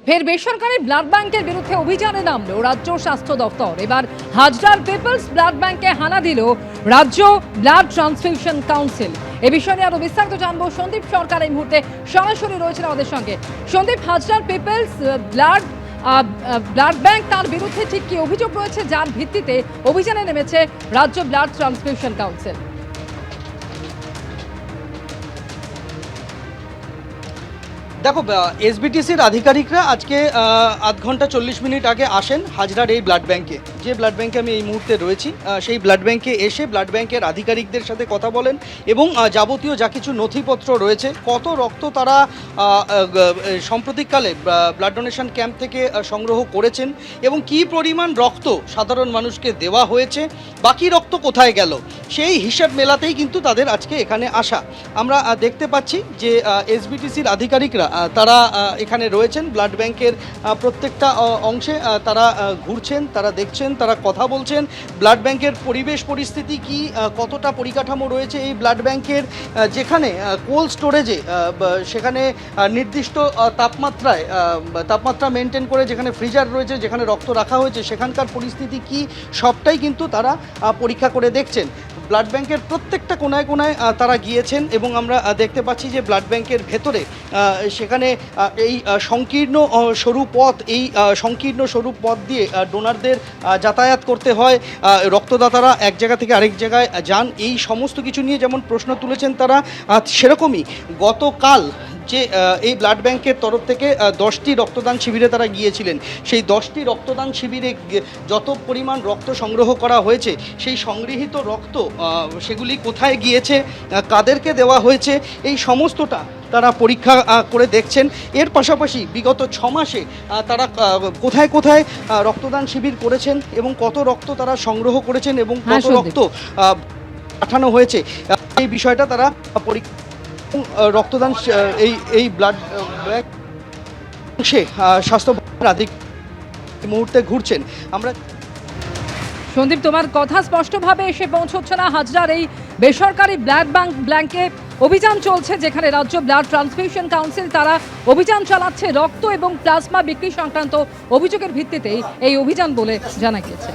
ফের বেসরকারি ব্লাড ব্যাংকের বিরুদ্ধে অভিযানে নামলো রাজ্য স্বাস্থ্য দপ্তর। এবার হাজরার পিপলস ব্লাড ব্যাংকে হানা দিল রাজ্য ব্লাড ট্রান্সফিউশন কাউন্সিল। এ বিষয়ে নিয়ে আরো বিস্তারিত জানবো। সন্দীপ সরকার এই মুহূর্তে সরাসরি রয়েছেন আমাদের সঙ্গে। সন্দীপ, হাজরার পিপলস ব্লাড ব্যাংক, তার বিরুদ্ধে ঠিক কি অভিযোগ রয়েছে যার ভিত্তিতে অভিযানে নেমেছে রাজ্য ব্লাড ট্রান্সফিউশন কাউন্সিল? দেখো, এসবিটিসির আধিকারিকরা আজকে আধ ঘন্টা 40 মিনিট আগে আসেন হাজরার এই ব্লাড ব্যাংকে। যে ব্লাড ব্যাংকে আমি এই মুহূর্তে রয়েছি, সেই ব্লাড ব্যাংকে এসে ব্লাড ব্যাংকের আধিকারিকদের সাথে কথা বলেন এবং যাবতীয় যা কিছু নথিপত্র রয়েছে, কত রক্ত তারা সাম্প্রতিককালে ব্লাড ডোনেশন ক্যাম্প থেকে সংগ্রহ করেছেন এবং কী পরিমাণ রক্ত সাধারণ মানুষকে দেওয়া হয়েছে, বাকি রক্ত কোথায় গেল, সেই হিসাব মেলাতেই কিন্তু তাদের আজকে এখানে আসা। আমরা দেখতে পাচ্ছি যে এসবিটিসির আধিকারিকরা তারা এখানে রয়েছেন ব্লাড ব্যাংকের প্রত্যেকটা অংশে। তারা ঘুরছেন, তারা দেখছেন, তারা কথা বলছেন। ব্লাড ব্যাংকের পরিবেশ পরিস্থিতি কি, কতটা পরিকাঠামো রয়েছে এই ব্লাড ব্যাংকের, যেখানে কোল্ড স্টোরেজে সেখানে নির্দিষ্ট তাপমাত্রা মেনটেন করে যেখানে ফ্রিজার রয়েছে, যেখানে রক্ত রাখা হয়েছে, সেখানকার পরিস্থিতি কি, সবটাই কিন্তু তারা পরীক্ষা করে দেখছেন। ব্লাড ব্যাংকের প্রত্যেকটা কোনায় কোনায় তারা গিয়েছেন এবং আমরা দেখতে পাচ্ছি যে ব্লাড ব্যাংকের ভেতরে সেখানে এই সংকীর্ণ সরু পথ দিয়ে ডোনারদের যাতায়াত করতে হয়। রক্তদাতারা এক জায়গা থেকে আরেক জায়গায় যান। এই সমস্ত কিছু নিয়ে যেমন প্রশ্ন তুলেছেন তারা, সেরকমই গতকাল যে এই ব্লাড ব্যাংকের তরফ থেকে 10টি রক্তদান শিবিরে তারা গিয়েছিলেন, সেই 10টি রক্তদান শিবিরে যত পরিমাণ রক্ত সংগ্রহ করা হয়েছে, সেই সংগৃহীত রক্ত সেগুলি কোথায় গিয়েছে, কাদেরকে দেওয়া হয়েছে, এই সমস্তটা তারা পরীক্ষা করে দেখছেন। এর পাশাপাশি বিগত 6 মাসে তারা কোথায় কোথায় রক্তদান শিবির করেছেন এবং কত রক্ত তারা সংগ্রহ করেছেন এবং কত রক্ত পাঠানো হয়েছে, এই বিষয়টা তারা পরীক্ষা। রক্তদান এই ব্লাড ব্যাংক স্বাস্থ্য মুহূর্তে ঘুরছেন। আমরা সন্দীপ, তোমার কথা স্পষ্টভাবে এসে পৌঁছচ্ছে না। হাজরার এই বেসরকারি ব্লাড ব্যাংকে অভিযান চলছে, যেখানে রাজ্য ব্লাড ট্রান্সফিউশন কাউন্সিল তারা অভিযান চালাচ্ছে রক্ত এবং প্লাজমা বিক্রি সংক্রান্ত অভিযোগের ভিত্তিতেই এই অভিযান বলে জানা গিয়েছে।